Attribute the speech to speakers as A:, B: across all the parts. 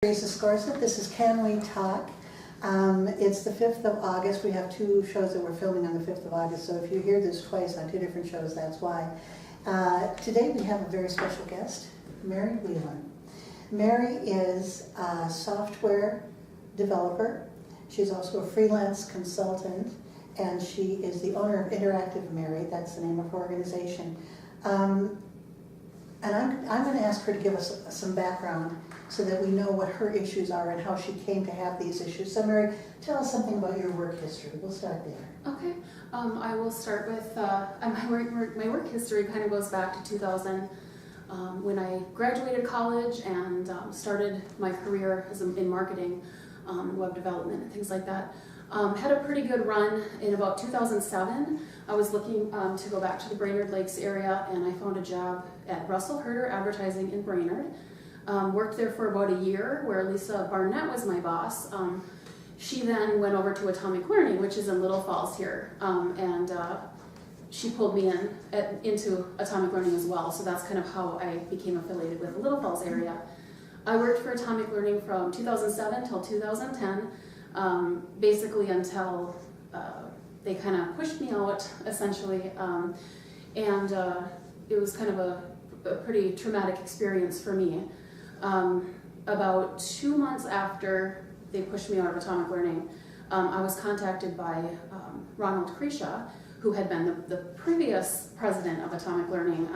A: This is Can We Talk? It's the 5th of August. We have two shows that we're filming on the 5th of August, so if you hear this twice on two different shows, that's why. Today we have a very special guest, Mary Whelan. Mary is a software developer. She's also a freelance consultant, and she is the owner of Interactive Mary. That's the name of her organization. And I'm going to ask her to give us some background so that we know what her issues are and how she came to have these issues. So Mary, tell us something about your work history. We'll start there.
B: Okay. I will start with my work history kind of goes back to 2000 when I graduated college and started my career in marketing, web development and things like that. Had a pretty good run. In about 2007, I was looking to go back to the Brainerd Lakes area, and I found a job at Russell Herder Advertising in Brainerd. Worked there for about a year, where Lisa Barnett was my boss. She then went over to Atomic Learning, which is in Little Falls here, and she pulled me into Atomic Learning as well, so that's kind of how I became affiliated with the Little Falls area. I worked for Atomic Learning from 2007 till 2010, basically until they kind of pushed me out, essentially, and it was kind of a pretty traumatic experience for me. About 2 months after they pushed me out of Atomic Learning, I was contacted by Ronald Kresha, who had been the previous president of Atomic Learning.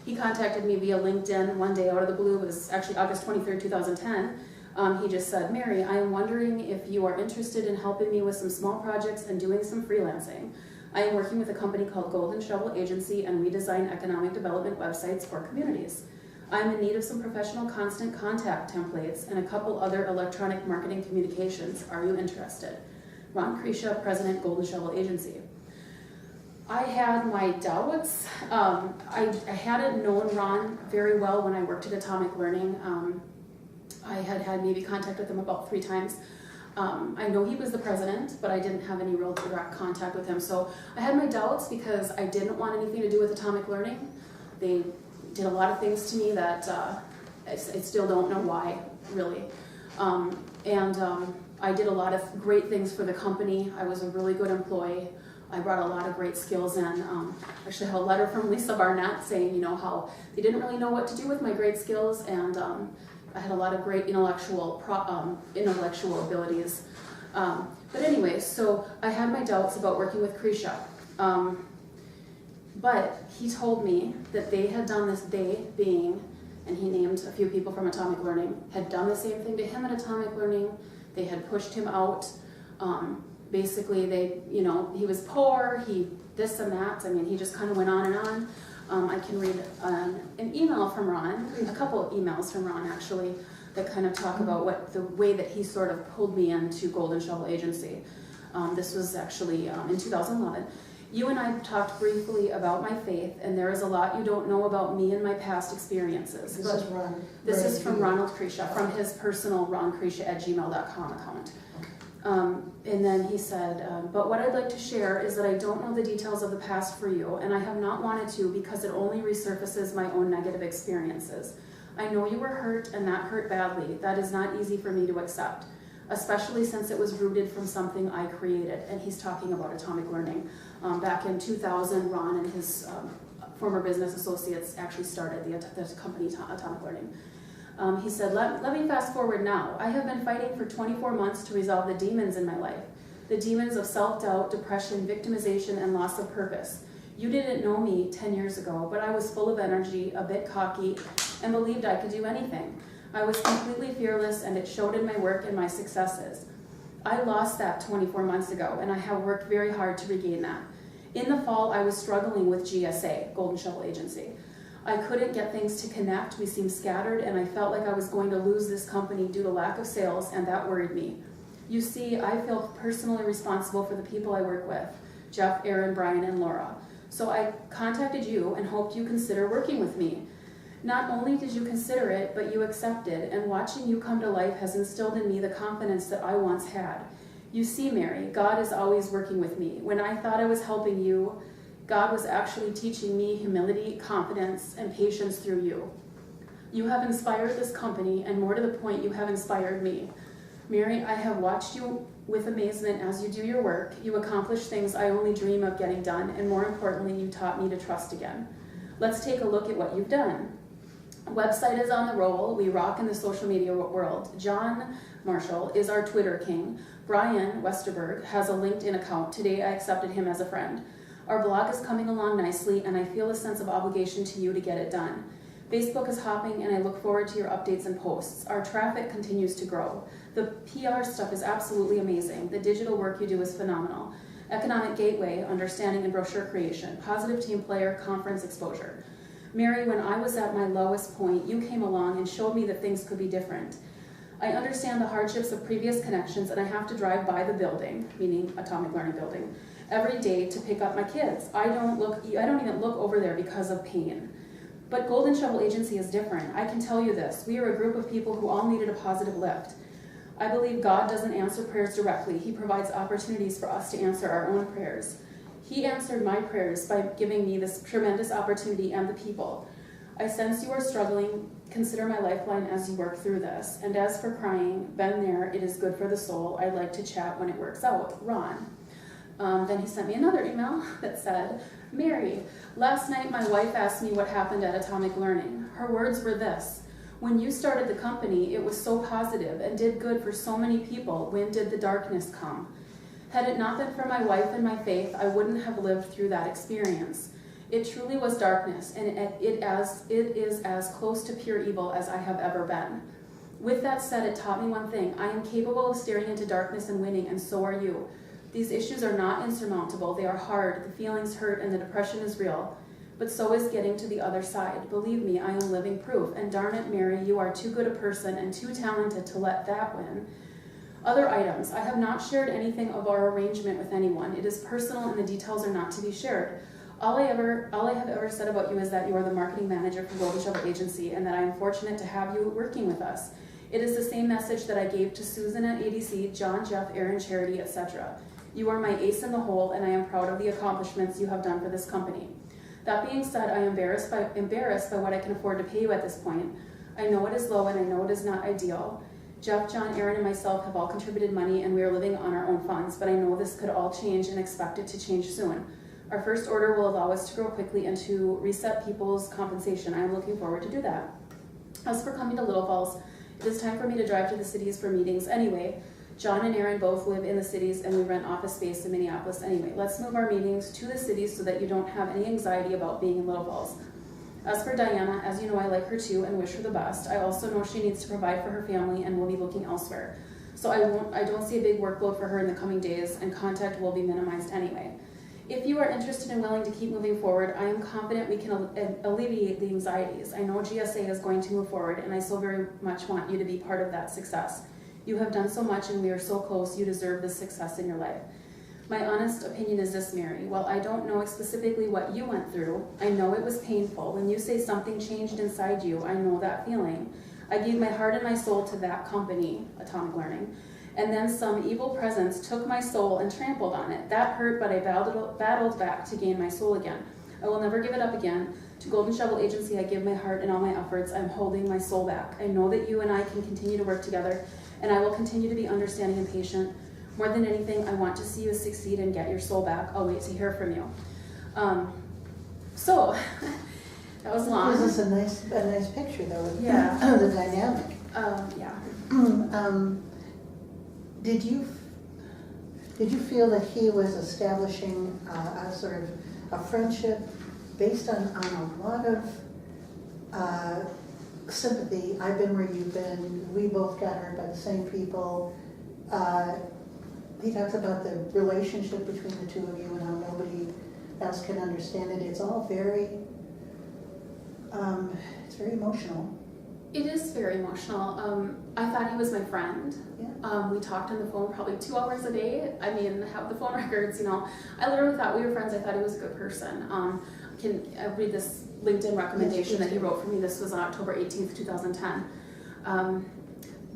B: He contacted me via LinkedIn one day out of the blue. It was actually August 23rd, 2010. He just said, "Mary, I am wondering if you are interested in helping me with some small projects and doing some freelancing. I am working with a company called Golden Shovel Agency, and we design economic development websites for communities. I'm in need of some professional constant contact templates and a couple other electronic marketing communications. Are you interested? Ron Kresha, President, Golden Shovel Agency." I had my doubts. I hadn't known Ron very well when I worked at Atomic Learning. I had maybe contact with him about 3 times. I know he was the president, but I didn't have any real direct contact with him. So I had my doubts because I didn't want anything to do with Atomic Learning. They did a lot of things to me that I still don't know why, really. I did a lot of great things for the company. I was a really good employee. I brought a lot of great skills in. Actually had a letter from Lisa Barnett saying, how they didn't really know what to do with my great skills, and I had a lot of great intellectual abilities. But anyway, so I had my doubts about working with Kresha. But he told me that they had done this, and he named a few people from Atomic Learning, had done the same thing to him at Atomic Learning. They had pushed him out. Basically, he was poor, he this and that. I mean, he just kind of went on and on. I can read an email from Ron, a couple of emails from Ron actually, that kind of talk about the way that he sort of pulled me into Golden Shovel Agency. This was actually in 2011. You and I talked briefly about my faith, and there is a lot you don't know about me and my past experiences. This is from Ronald Kresha, from his personal ronkresha@gmail.com account. And then he said, but what I'd like to share is that I don't know the details of the past for you, and I have not wanted to because it only resurfaces my own negative experiences. I know you were hurt, and that hurt badly. That is not easy for me to accept, especially since it was rooted from something I created. And he's talking about Atomic Learning. Back in 2000, Ron and his former business associates actually started the company Atomic Learning. He said, let me fast forward now. I have been fighting for 24 months to resolve the demons in my life. The demons of self-doubt, depression, victimization, and loss of purpose. You didn't know me 10 years ago, but I was full of energy, a bit cocky, and believed I could do anything. I was completely fearless, and it showed in my work and my successes. I lost that 24 months ago, and I have worked very hard to regain that. In the fall, I was struggling with GSA, Golden Shovel Agency. I couldn't get things to connect, we seemed scattered, and I felt like I was going to lose this company due to lack of sales, and that worried me. You see, I feel personally responsible for the people I work with, Jeff, Aaron, Brian, and Laura. So I contacted you and hoped you consider working with me. Not only did you consider it, but you accepted, and watching you come to life has instilled in me the confidence that I once had. You see, Mary, God is always working with me. When I thought I was helping you, God was actually teaching me humility, confidence, and patience through you. You have inspired this company, and more to the point, you have inspired me. Mary, I have watched you with amazement as you do your work. You accomplish things I only dream of getting done, and more importantly, you taught me to trust again. Let's take a look at what you've done. Website is on the roll. We rock in the social media world. John Marshall is our Twitter king. Brian Westerberg has a LinkedIn account. Today I accepted him as a friend. Our blog is coming along nicely, and I feel a sense of obligation to you to get it done. Facebook is hopping, and I look forward to your updates and posts. Our traffic continues to grow. The PR stuff is absolutely amazing. The digital work you do is phenomenal. Economic gateway, understanding and brochure creation, positive team player, conference exposure. Mary, when I was at my lowest point, you came along and showed me that things could be different. I understand the hardships of previous connections, and I have to drive by the building, meaning Atomic Learning Building, every day to pick up my kids. I don't even look over there because of pain. But Golden Shovel Agency is different. I can tell you this. We are a group of people who all needed a positive lift. I believe God doesn't answer prayers directly. He provides opportunities for us to answer our own prayers. He answered my prayers by giving me this tremendous opportunity and the people. I sense you are struggling. Consider my lifeline as you work through this. And as for crying, been there, it is good for the soul. I'd like to chat when it works out. Ron. Then he sent me another email that said, Mary, last night my wife asked me what happened at Atomic Learning. Her words were this: when you started the company, it was so positive and did good for so many people. When did the darkness come? Had it not been for my wife and my faith, I wouldn't have lived through that experience. It truly was darkness, and it is as close to pure evil as I have ever been. With that said, it taught me one thing. I am capable of staring into darkness and winning, and so are you. These issues are not insurmountable. They are hard. The feelings hurt, and the depression is real. But so is getting to the other side. Believe me, I am living proof. And darn it, Mary, you are too good a person and too talented to let that win. Other items. I have not shared anything of our arrangement with anyone. It is personal, and the details are not to be shared. All I have ever said about you is that you are the marketing manager for Golden Shovel Agency, and that I am fortunate to have you working with us. It is the same message that I gave to Susan at ADC, John, Jeff, Aaron, Charity, etc. You are my ace in the hole, and I am proud of the accomplishments you have done for this company. That being said, I am embarrassed by what I can afford to pay you at this point. I know it is low, and I know it is not ideal. Jeff, John, Aaron, and myself have all contributed money, and we are living on our own funds, but I know this could all change and expect it to change soon. Our first order will allow us to grow quickly and to reset people's compensation. I am looking forward to do that. As for coming to Little Falls, it is time for me to drive to the cities for meetings anyway. John and Aaron both live in the cities, and we rent office space in Minneapolis anyway. Let's move our meetings to the cities so that you don't have any anxiety about being in Little Falls. As for Diana, as you know, I like her too and wish her the best. I also know she needs to provide for her family and will be looking elsewhere. So I don't see a big workload for her in the coming days, and contact will be minimized anyway. If you are interested and willing to keep moving forward, I am confident we can alleviate the anxieties. I know GSA is going to move forward, and I so very much want you to be part of that success. You have done so much, and we are so close. You deserve this success in your life. My honest opinion is this, Mary. While I don't know specifically what you went through, I know it was painful. When you say something changed inside you, I know that feeling. I gave my heart and my soul to that company, Atomic Learning, and then some evil presence took my soul and trampled on it. That hurt, but I battled back to gain my soul again. I will never give it up again. To Golden Shovel Agency, I give my heart and all my efforts. I'm holding my soul back. I know that you and I can continue to work together, and I will continue to be understanding and patient. More than anything, I want to see you succeed and get your soul back. I'll wait to hear from you. So, that was long.
A: This is a nice picture, though, of
B: Yeah.
A: the dynamic.
B: Yeah.
A: Did you feel that he was establishing a sort of a friendship based on a lot of sympathy? I've been where you've been. We both got hurt by the same people. He talks about the relationship between the two of you and how nobody else can understand it. It's all very, it's very emotional.
B: It is very emotional. I thought he was my friend.
A: Yeah.
B: We talked on the phone probably 2 hours a day. I mean, have the phone records, you know. I literally thought we were friends. I thought he was a good person. Can I read this LinkedIn recommendation that he wrote for me? This was on October 18th, 2010.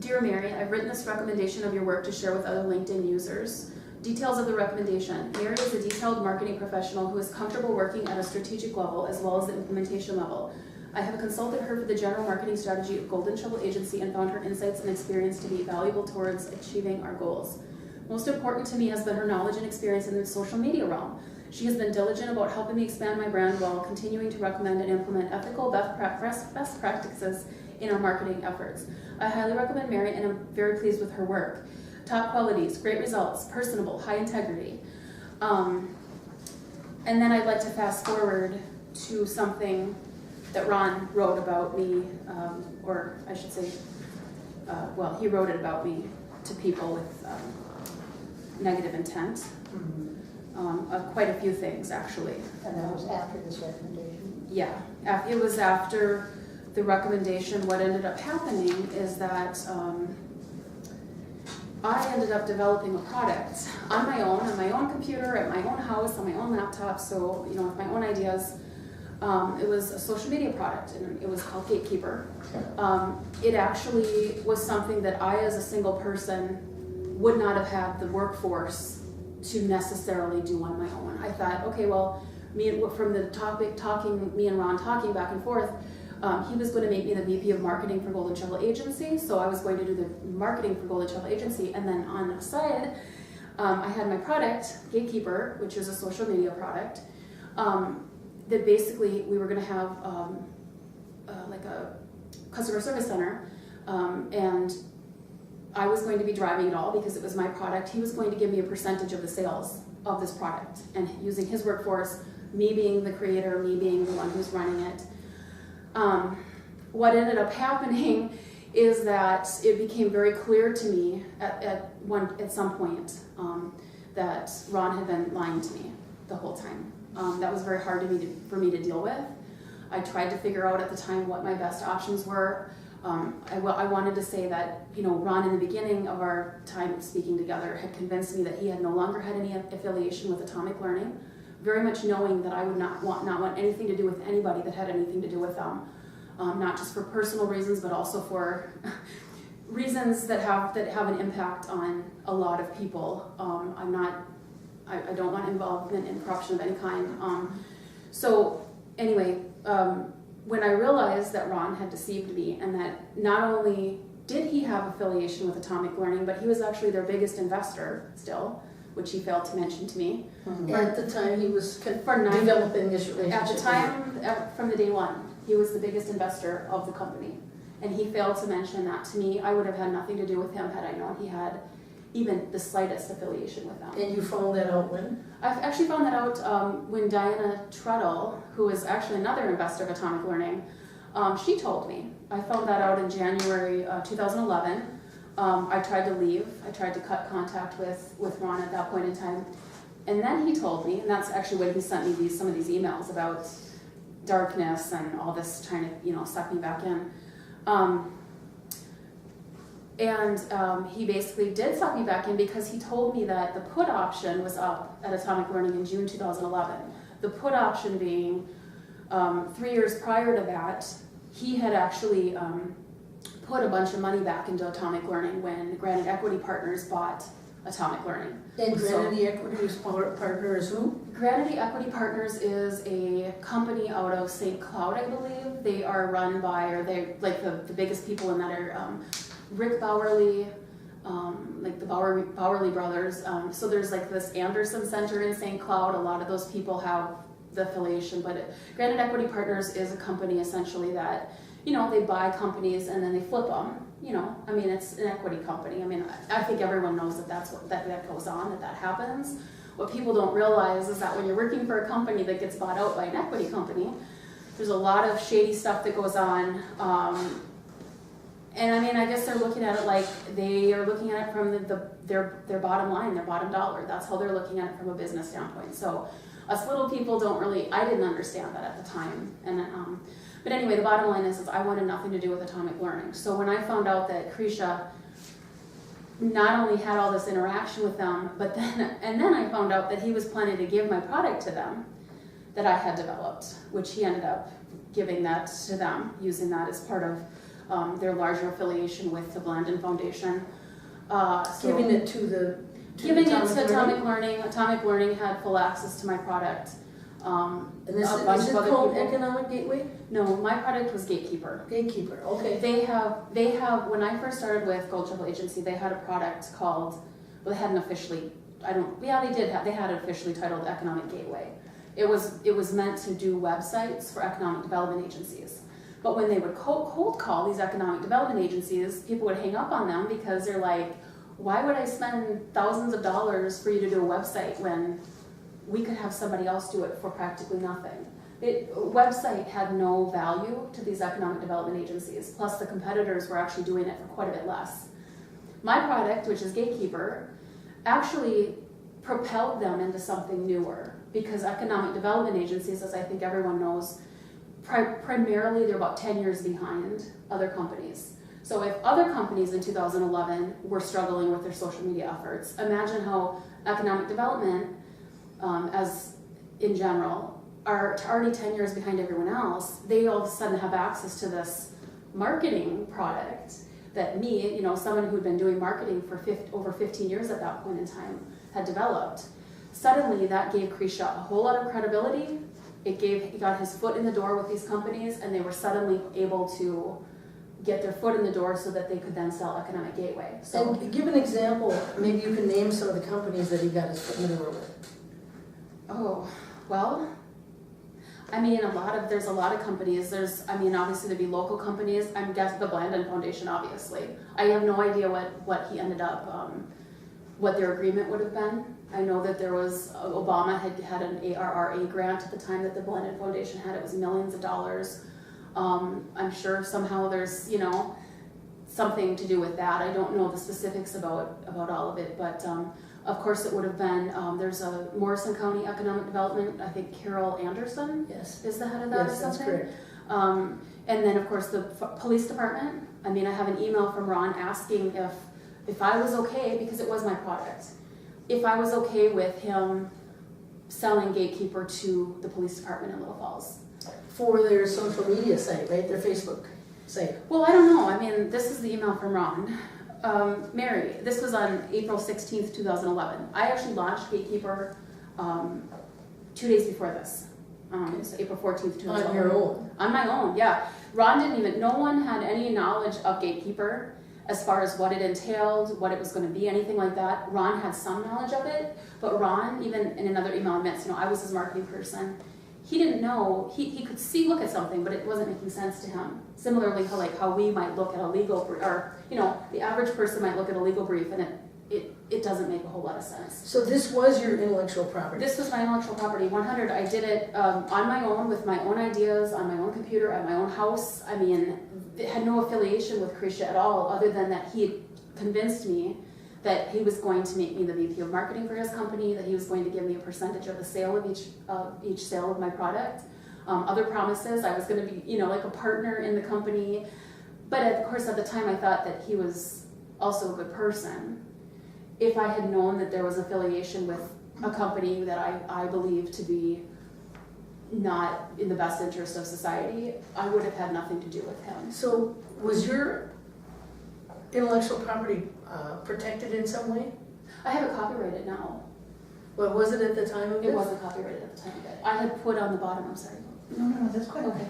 B: Dear Mary, I've written this recommendation of your work to share with other LinkedIn users. Details of the recommendation. Mary is a detailed marketing professional who is comfortable working at a strategic level as well as the implementation level. I have consulted her for the general marketing strategy of Golden Shovel Agency and found her insights and experience to be valuable towards achieving our goals. Most important to me has been her knowledge and experience in the social media realm. She has been diligent about helping me expand my brand while continuing to recommend and implement ethical best practices in our marketing efforts. I highly recommend Mary and I'm very pleased with her work. Top qualities, great results, personable, high integrity. And then I'd like to fast forward to something that Ron wrote about me, or I should say, well, he wrote it about me to people with negative intent. Quite a few things, actually.
A: And that was after this recommendation?
B: Yeah, it was after the recommendation. What ended up happening is that I ended up developing a product on my own computer, at my own house, on my own laptop, so, you know, with my own ideas. It was a social media product, and it was called Gatekeeper. It actually was something that I, as a single person, would not have had the workforce to necessarily do on my own. I thought, okay, well, from the topic, me and Ron talking back and forth, he was going to make me the VP of marketing for Golden Shovel Agency, so I was going to do the marketing for Golden Shovel Agency, and then on the side, I had my product, Gatekeeper, which is a social media product, that basically we were going to have like a customer service center, and I was going to be driving it all because it was my product. He was going to give me a percentage of the sales of this product, and using his workforce, me being the creator, me being the one who's running it. What ended up happening is that it became very clear to me at some point that Ron had been lying to me the whole time. That was very hard for me to deal with. I tried to figure out at the time what my best options were. I wanted to say that, you know, Ron, in the beginning of our time speaking together, had convinced me that he had no longer had any affiliation with Atomic Learning, very much knowing that I would not want anything to do with anybody that had anything to do with them, not just for personal reasons, but also for reasons that have an impact on a lot of people. I don't want involvement in corruption of any kind. So anyway, when I realized that Ron had deceived me, and that not only did he have affiliation with Atomic Learning, but he was actually their biggest investor still, which he failed to mention to me.
C: At the time he was developing this relationship.
B: At the time, from the day one, he was the biggest investor of the company. And he failed to mention that to me. I would have had nothing to do with him had I known he had even the slightest affiliation with them.
C: And you found that out when?
B: I actually found that out when Diana Treadle, who is actually another investor of Atomic Learning, she told me. I found that out in January 2011. I tried to leave. I tried to cut contact with Ron at that point in time. And then he told me, and that's actually when he sent me some of these emails about darkness and all this, trying to, you know, suck me back in. He basically did suck me back in because he told me that the put option was up at Atomic Learning in June 2011. The put option being 3 years prior to that, he had actually put a bunch of money back into Atomic Learning when Granite Equity Partners bought Atomic Learning.
C: And Granite Equity's partner is who?
B: Granite Equity Partners is a company out of St. Cloud, I believe. They are run by, or they like the biggest people in that are Rick Bowerly, like the Bowerly brothers. So there's like this Anderson Center in St. Cloud. A lot of those people have the affiliation, but Granite Equity Partners is a company essentially that, you know, they buy companies and then they flip them. You know, I mean, it's an equity company. I mean, I think everyone knows that that goes on, that happens. What people don't realize is that when you're working for a company that gets bought out by an equity company, there's a lot of shady stuff that goes on. And I mean, I guess they're looking at it like they are looking at it from their bottom line, their bottom dollar. That's how they're looking at it from a business standpoint. So us little people don't really, I didn't understand that at the time. And but anyway, the bottom line is I wanted nothing to do with Atomic Learning. So when I found out that Kresha not only had all this interaction with them, but then I found out that he was planning to give my product to them that I had developed, which he ended up giving that to them, using that as part of their larger affiliation with the Blandin Foundation.
C: Giving it to
B: Atomic Learning. Atomic Learning had full access to my product.
C: And this
B: a bunch
C: is
B: of
C: it
B: other
C: called
B: people.
C: Economic Gateway?
B: No, my product was Gatekeeper.
C: Gatekeeper, okay.
B: They have, when I first started with Gold Triple Agency, they had a product called, well, they hadn't officially, they had it officially titled Economic Gateway. It was meant to do websites for economic development agencies. But when they would cold call these economic development agencies, people would hang up on them because they're like, why would I spend thousands of dollars for you to do a website when we could have somebody else do it for practically nothing? Website had no value to these economic development agencies, plus the competitors were actually doing it for quite a bit less. My product, which is Gatekeeper, actually propelled them into something newer, because economic development agencies, as I think everyone knows, primarily they're about 10 years behind other companies. So if other companies in 2011 were struggling with their social media efforts, imagine how economic development, as in general, are already 10 years behind everyone else. They all of a sudden have access to this marketing product that me, someone who'd been doing marketing for over 15 years at that point in time, had developed. Suddenly that gave Kresha a whole lot of credibility. He got his foot in the door with these companies, and they were suddenly able to get their foot in the door so that they could then sell Economic Gateway. So,
C: And give an example, maybe you can name some of the companies that he got his foot in the door with.
B: oh, well, there's a lot of companies. Obviously there'd be local companies. I'm guessing the Blandon Foundation, obviously. I have no idea what he ended up, what their agreement would have been. I know that there was, Obama had an ARRA grant at the time that the Blandon Foundation had. It was millions of dollars. I'm sure somehow there's, something to do with that. I don't know the specifics about all of it, but of course it would have been, there's a Morrison County Economic Development, I think Carol Anderson
C: Yes.
B: is the head of that or
C: Yes, that's
B: something.
C: correct.
B: And then of course the police department. I have an email from Ron asking if I was okay, because it was my product, if I was okay with him selling Gatekeeper to the police department in Little Falls.
C: For their social media site, right? Their Facebook site.
B: Well, I don't know. This is the email from Ron. Mary, this was on April 16th, 2011. I actually launched Gatekeeper 2 days before this. So April 14th, 2011.
C: On your own?
B: On my own, yeah. no one had any knowledge of Gatekeeper as far as what it entailed, what it was going to be, anything like that. Ron had some knowledge of it, but Ron, even in another email admits, I was his marketing person. He didn't know, he could look at something, but it wasn't making sense to him. Similarly, how we might look at a legal brief, or, the average person might look at a legal brief and it doesn't make a whole lot of sense.
C: So this was your intellectual property?
B: This was my intellectual property, 100. I did it on my own, with my own ideas, on my own computer, at my own house. It had no affiliation with Kresha at all, other than that he had convinced me that he was going to make me the VP of marketing for his company, that he was going to give me a percentage of the sale of each sale of my product. Other promises, I was going to be, like a partner in the company. But of course, at the time, I thought that he was also a good person. If I had known that there was affiliation with a company that I believed to be not in the best interest of society, I would have had nothing to do with him.
C: So was your intellectual property protected in some way?
B: I have it copyrighted now.
C: What was it at the time of
B: It
C: this?
B: wasn't copyrighted at the time of it. I had put on the bottom, I'm sorry.
A: No, that's quite
B: Okay.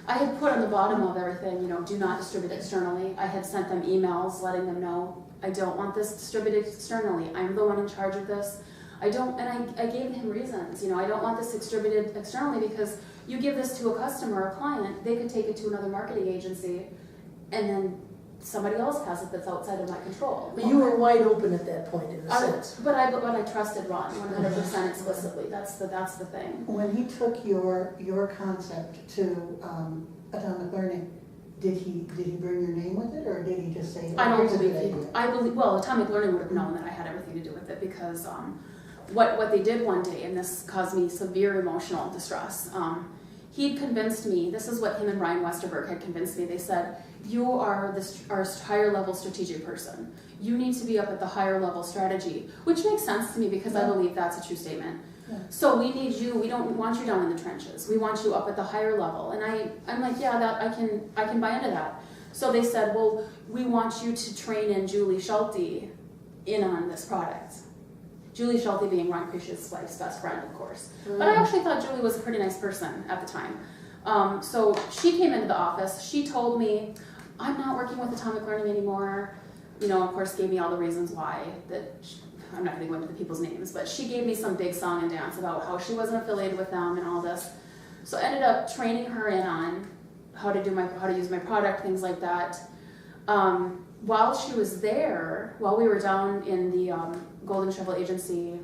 B: I had put on the bottom of everything, do not distribute externally. I had sent them emails letting them know, I don't want this distributed externally. I'm the one in charge of this. I gave him reasons, I don't want this distributed externally because you give this to a customer or a client, they could take it to another marketing agency, and then somebody else has it that's outside of my control.
C: But you were wide open at that point, in a sense.
B: But I trusted Ron 100% explicitly. That's the thing.
A: When he took your concept to Atomic Learning, did he bring your name with it, or did he just say,
B: I don't
A: here's a
B: believe
A: good
B: he.
A: idea?
B: I believe. Well, Atomic Learning would have known that I had everything to do with it because what they did one day, and this caused me severe emotional distress. He'd convinced me. This is what him and Ryan Westerberg had convinced me. They said, "You are our higher level strategic person. You need to be up at the higher level strategy," which makes sense to me because I believe that's a true statement.
A: Yeah.
B: So we need you. We don't want you down in the trenches. We want you up at the higher level. And I'm like, yeah, that I can buy into that. So they said, well, we want you to train in Julie Schulte in on this product. Julie Schulte being Ron Kresha's wife's best friend, of course. But I actually thought Julie was a pretty nice person at the time. So she came into the office. She told me, I'm not working with Atomic Learning anymore. You know, of course, gave me all the reasons why. I'm not going to go into the people's names, but she gave me some big song and dance about how she wasn't affiliated with them and all this. So I ended up training her in on how to use my product, things like that. While she was there, while we were down in the Golden Shovel Agency,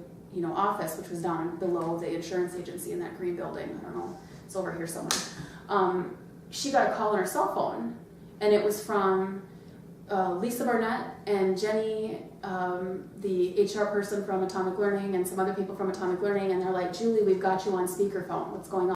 B: office, which was down below the insurance agency in that green building. I don't know, it's over here somewhere. She got a call on her cell phone, and it was from Lisa Barnett and Jenny, the HR person from Atomic Learning, and some other people from Atomic Learning, and they're like, Julie, we've got you on speakerphone. What's going on?